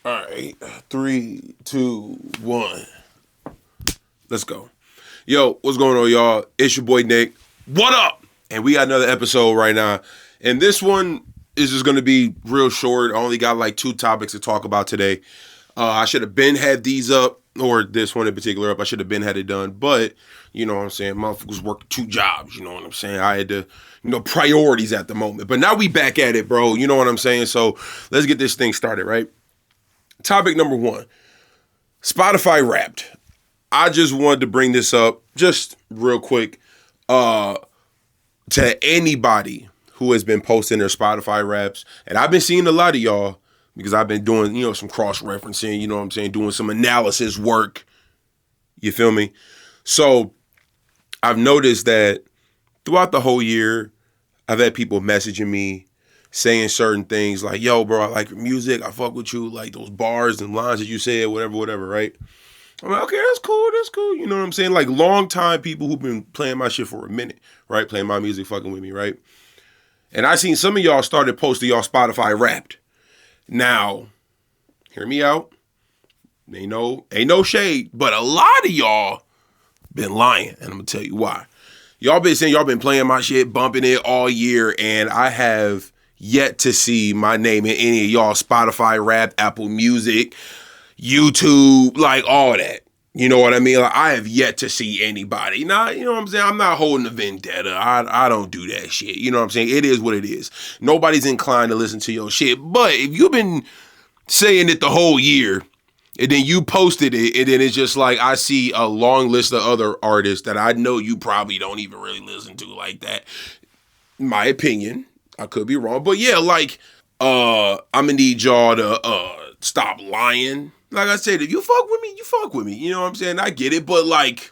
All right, 3, 2, 1. Let's go. Yo, what's going on, y'all? It's your boy Nick. What up? And we got another episode right now. And this one is just going to be real short. I only got like 2 topics to talk about today. I should have been had these up, or this one in particular up. I should have been had it done. But, you know what I'm saying? Motherfuckers working 2 jobs, you know what I'm saying? I had to, priorities at the moment. But now we back at it, bro. You know what I'm saying? So let's get this thing started, right? Topic number 1. Spotify Wrapped. I just wanted to bring this up just real quick to anybody who has been posting their Spotify Wraps. And I've been seeing a lot of y'all because I've been doing, some cross-referencing, you know what I'm saying, doing some analysis work. You feel me? So I've noticed that throughout the whole year, I've had people messaging me saying certain things like, yo, bro, I like your music. I fuck with you. Like those bars and lines that you said, whatever, right? I'm like, okay, that's cool. You know what I'm saying? Like long time people who've been playing my shit for a minute, right? Playing my music, fucking with me, right? And I seen some of y'all started posting y'all Spotify Wrapped. Now, hear me out. Ain't no shade, but a lot of y'all been lying, and I'm gonna tell you why. Y'all been saying y'all been playing my shit, bumping it all year, and I have yet to see my name in any of y'all Spotify Wrapped, Apple Music, YouTube, like all that. You know what I mean? Like, I have yet to see anybody. Now, you know what I'm saying? I'm not holding a vendetta. I don't do that shit. You know what I'm saying? It is what it is. Nobody's inclined to listen to your shit. But if you've been saying it the whole year, and then you posted it, and then it's just like I see a long list of other artists that I know you probably don't even really listen to like that. My opinion. I could be wrong. But yeah, like, I'm gonna need y'all to stop lying. Like I said, if you fuck with me, you fuck with me. You know what I'm saying? I get it, but like,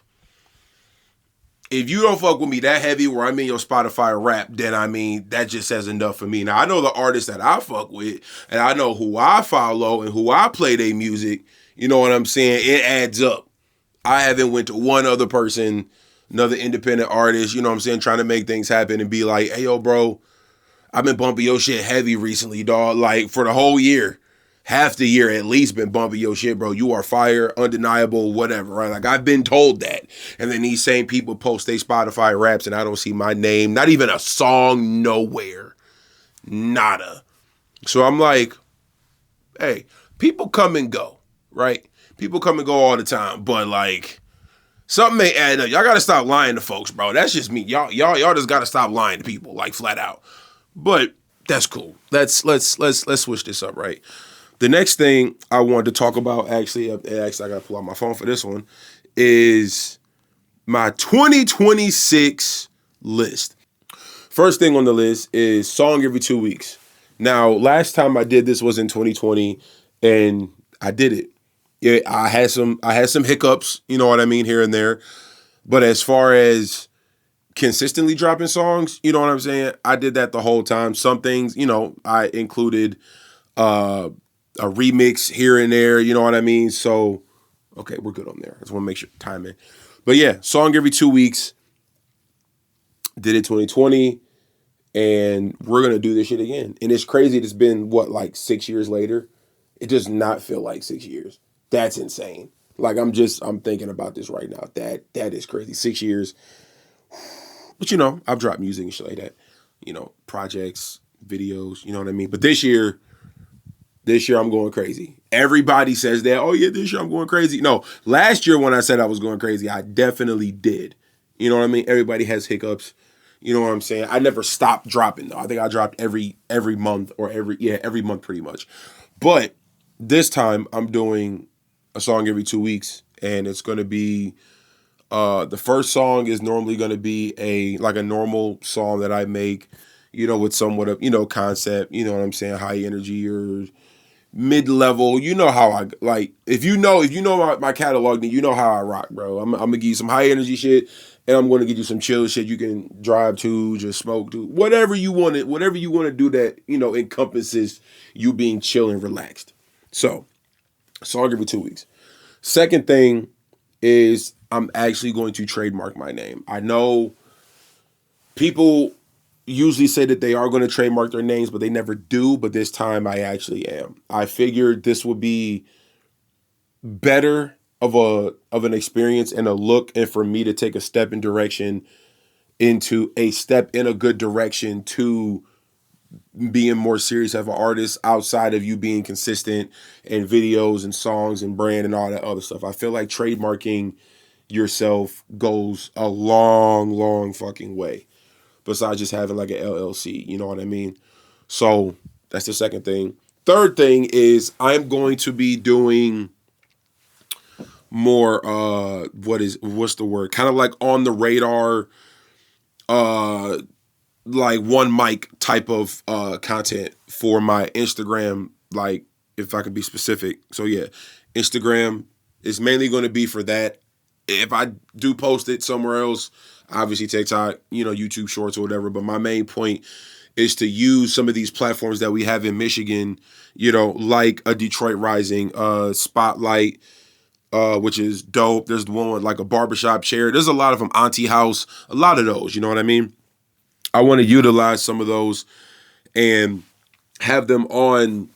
if you don't fuck with me that heavy where I'm in your Spotify Wrap, then I mean, that just says enough for me. Now, I know the artists that I fuck with, and I know who I follow and who I play their music. You know what I'm saying? It adds up. I haven't went to one other person, another independent artist, you know what I'm saying, trying to make things happen and be like, hey, yo, bro, I've been bumping your shit heavy recently, dog. Like, for the whole year. Half the year at least been bumping your shit, bro. You are fire, undeniable, whatever, right? Like, I've been told that. And then these same people post their Spotify Wraps and I don't see my name, not even a song nowhere. Nada. So I'm like, hey, people come and go, right? People come and go all the time, but like, something may add up. Y'all gotta stop lying to folks, bro. That's just me. Y'all just gotta stop lying to people, like flat out. But that's cool. Let's switch this up, right? The next thing I wanted to talk about, actually, I gotta pull out my phone for this one, is my 2026 list. First thing on the list is song every 2 weeks. Now, last time I did this was in 2020, and I did it. Yeah, I had some hiccups, you know what I mean, here and there. But as far as consistently dropping songs, you know what I'm saying, I did that the whole time. Some things, I included a remix here and there, you know what I mean? So, okay, we're good on there. I just want to make sure timing. But yeah, song every 2 weeks. Did it 2020, and we're gonna do this shit again. And it's crazy. It's been like 6 years later. It does not feel like 6 years. That's insane. Like I'm thinking about this right now. That is crazy. 6 years. But I've dropped music and shit like that. Projects, videos. You know what I mean? But this year I'm going crazy. Everybody says that, oh yeah, this year I'm going crazy. No, last year when I said I was going crazy, I definitely did. You know what I mean? Everybody has hiccups. You know what I'm saying? I never stopped dropping though. I think I dropped every month or every month pretty much. But this time I'm doing a song every 2 weeks, and it's going to be the first song is normally going to be a normal song that I make, with somewhat of, concept, you know what I'm saying, high energy or mid-level. You know how I like. If you know my catalog, then you know how I rock, bro. I'm gonna give you some high energy shit, and I'm gonna give you some chill shit you can drive to, just smoke to, whatever you want to do that encompasses you being chill and relaxed. So, song every 2 weeks. Second thing is I'm actually going to trademark my name. I know people usually say that they are going to trademark their names, but they never do. But this time I actually am. I figured this would be better of an experience and a look, and for me to take a step in a good direction to being more serious as an artist outside of you being consistent in videos and songs and brand and all that other stuff. I feel like trademarking yourself goes a long, long fucking way besides just having like an LLC. You know what I mean? So that's the second thing. Third thing is I'm going to be doing more what's the word? Kind of like on the radar, like one mic type of content for my Instagram, like if I could be specific. So yeah, Instagram is mainly going to be for that. If I do post it somewhere else, obviously TikTok, YouTube Shorts or whatever, but my main point is to use some of these platforms that we have in Michigan, like a Detroit Rising, Spotlight, which is dope. There's the one with like a barbershop chair. There's a lot of them, Auntie House, a lot of those, you know what I mean? I want to utilize some of those and have them on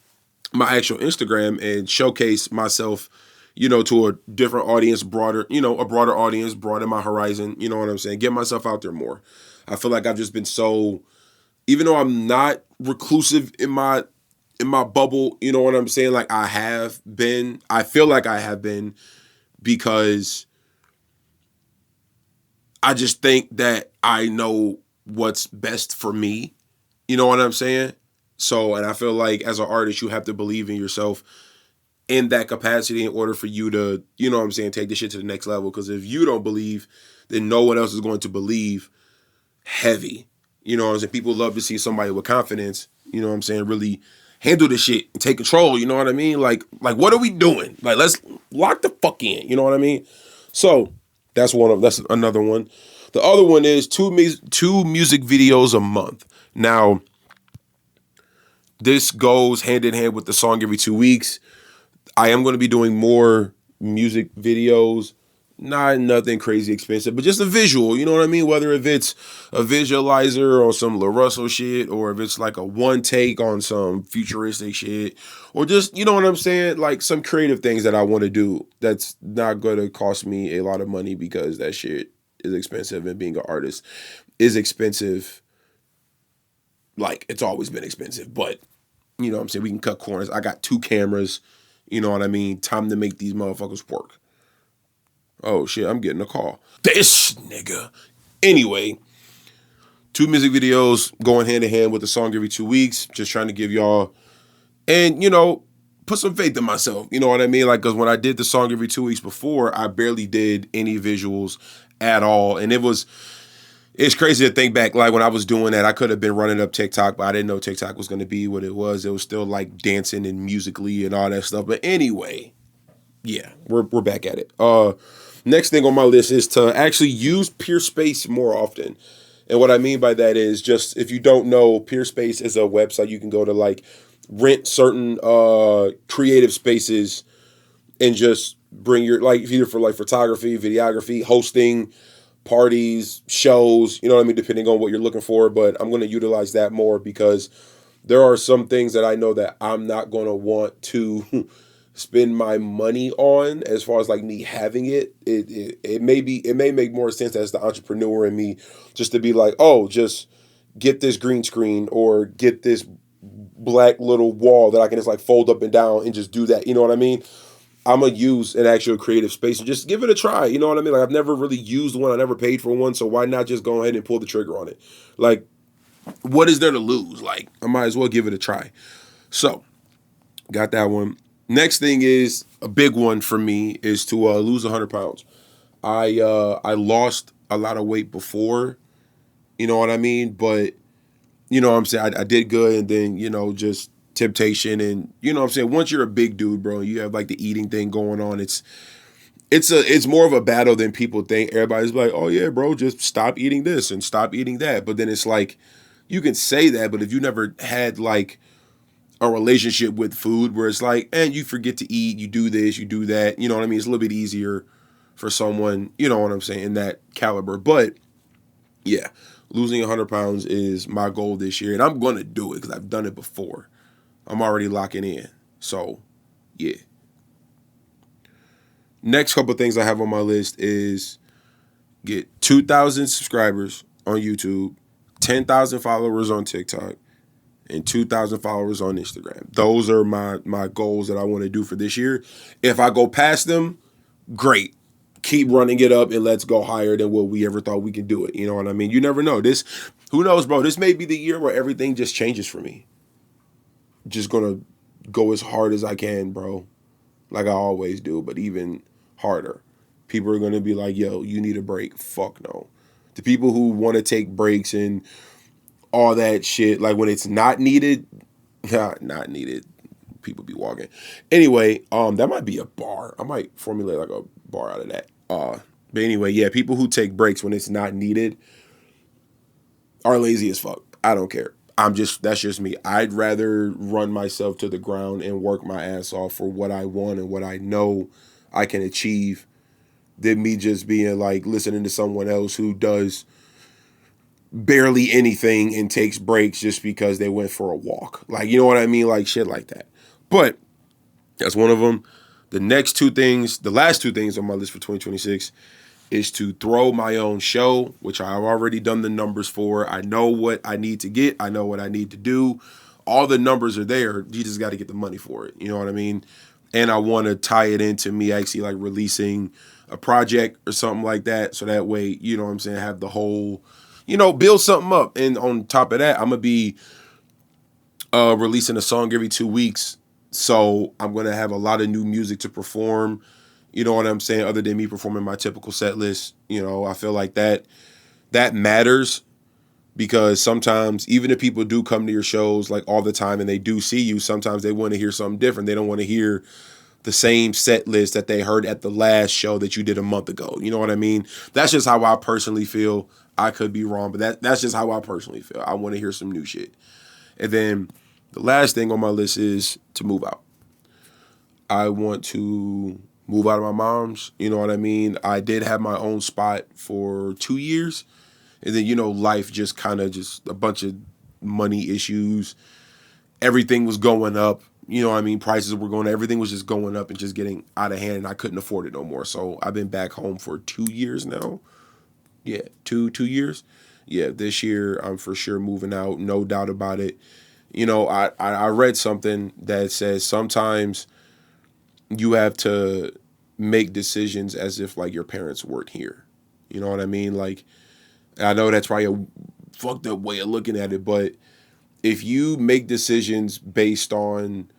my actual Instagram and showcase myself, to a different audience, a broader audience, broaden my horizon, you know what I'm saying? Get myself out there more. I feel like I've just been so, even though I'm not reclusive in my bubble, you know what I'm saying? Like I feel like I have been, because I just think that I know what's best for me. You know what I'm saying? So, and I feel like as an artist, you have to believe in yourself in that capacity in order for you to, take this shit to the next level. Because if you don't believe, then no one else is going to believe heavy. You know what I'm saying? People love to see somebody with confidence, really handle this shit and take control. You know what I mean? Like what are we doing? Like, let's lock the fuck in. You know what I mean? So that's another one. The other one is two music videos a month. Now, this goes hand in hand with the song every 2 weeks. I am going to be doing more music videos, nothing crazy expensive, but just a visual, you know what I mean? Whether if it's a visualizer or some La Russell shit, or if it's like a one take on some futuristic shit, or just, you know what I'm saying? Like some creative things that I want to do that's not going to cost me a lot of money, because that shit is expensive, and being an artist is expensive. Like, it's always been expensive, but you know what I'm saying? We can cut corners. I got 2 cameras, you know what I mean? Time to make these motherfuckers work. Oh shit, I'm getting a call. This nigga. Anyway, 2 music videos going hand in hand with the song every 2 weeks. Just trying to give y'all, and put some faith in myself. You know what I mean? Like, because when I did the song every 2 weeks before, I barely did any visuals at all. And it's crazy to think back, like when I was doing that, I could have been running up TikTok, but I didn't know TikTok was going to be what it was. It was still like dancing and musically and all that stuff. But anyway, yeah, we're back at it. Next thing on my list is to actually use Peerspace more often. And what I mean by that is, just if you don't know, Peerspace is a website you can go to, like rent certain creative spaces and just bring your, like, either for like photography, videography, hosting, parties, shows, you know what I mean, depending on what you're looking for. But I'm going to utilize that more, because there are some things that I know that I'm not going to want to spend my money on, as far as like me having it. It may make more sense as the entrepreneur in me just to be like, oh, just get this green screen or get this black little wall that I can just like fold up and down and just do that. You know what I mean? I'm going to use an actual creative space and just give it a try. You know what I mean? Like, I've never really used one. I never paid for one. So why not just go ahead and pull the trigger on it? Like, what is there to lose? Like, I might as well give it a try. So, got that one. Next thing is a big one for me is to lose 100 pounds. I lost a lot of weight before, you know what I mean? But, you know what I'm saying? I did good, and then, just temptation, and you know what I'm saying, once you're a big dude, bro, you have like the eating thing going on, it's more of a battle than people think. Everybody's like, oh yeah, bro, just stop eating this and stop eating that. But then it's like, you can say that, but if you never had like a relationship with food where it's like, and you forget to eat, you do this, you do that, you know what I mean, it's a little bit easier for someone, you know what I'm saying, in that caliber. But yeah, Losing 100 pounds is my goal this year, and I'm going to do it because I've done it before. I'm already locking in. So, yeah. Next couple things I have on my list is get 2,000 subscribers on YouTube, 10,000 followers on TikTok, and 2,000 followers on Instagram. Those are my goals that I want to do for this year. If I go past them, great. Keep running it up and let's go higher than what we ever thought we could do it. You know what I mean? You never know. Who knows, bro? This may be the year where everything just changes for me. Just gonna go as hard as I can, bro. Like I always do, but even harder. People are gonna be like, yo, you need a break. Fuck no. The people who want to take breaks and all that shit, like when it's not needed, not needed. People be walking. Anyway, that might be a bar. I might formulate like a bar out of that. But anyway, yeah, people who take breaks when it's not needed are lazy as fuck. I don't care. That's just me. I'd rather run myself to the ground and work my ass off for what I want and what I know I can achieve than me just being like listening to someone else who does barely anything and takes breaks just because they went for a walk. Like, you know what I mean? Like shit like that. But that's one of them. The last two things on my list for 2026 is to throw my own show, which I've already done the numbers for. I know what I need to get. I know what I need to do. All the numbers are there. You just got to get the money for it. You know what I mean? And I want to tie it into me actually like releasing a project or something like that. So that way, you know what I'm saying, have the whole, build something up. And on top of that, I'm going to be releasing a song every 2 weeks. So I'm going to have a lot of new music to perform. You know what I'm saying? Other than me performing my typical set list, I feel like that matters because sometimes even if people do come to your shows like all the time and they do see you, sometimes they want to hear something different. They don't want to hear the same set list that they heard at the last show that you did a month ago. You know what I mean? That's just how I personally feel. I could be wrong, but that's just how I personally feel. I want to hear some new shit. And then the last thing on my list is to move out. I want to move out of my mom's. You know what I mean? I did have my own spot for 2 years. And then, life just kind of just a bunch of money issues. Everything was going up. You know what I mean? Prices were going up. Everything was just going up and just getting out of hand. And I couldn't afford it no more. So I've been back home for 2 years now. Yeah, 2 years. Yeah, this year I'm for sure moving out. No doubt about it. I read something that says sometimes you have to make decisions as if like your parents weren't here. You know what I mean? Like, I know that's probably a fucked up way of looking at it, but if you make decisions based on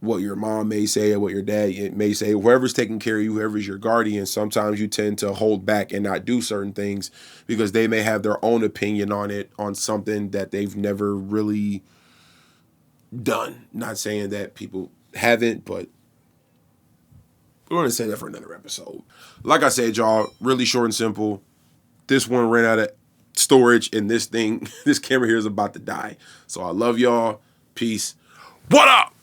what your mom may say or what your dad may say, whoever's taking care of you, whoever's your guardian, sometimes you tend to hold back and not do certain things because they may have their own opinion on something that they've never really done. Not saying that people haven't, but we're going to say that for another episode. Like I said, y'all, really short and simple. This one ran out of storage and this camera here is about to die. So I love y'all. Peace. What up?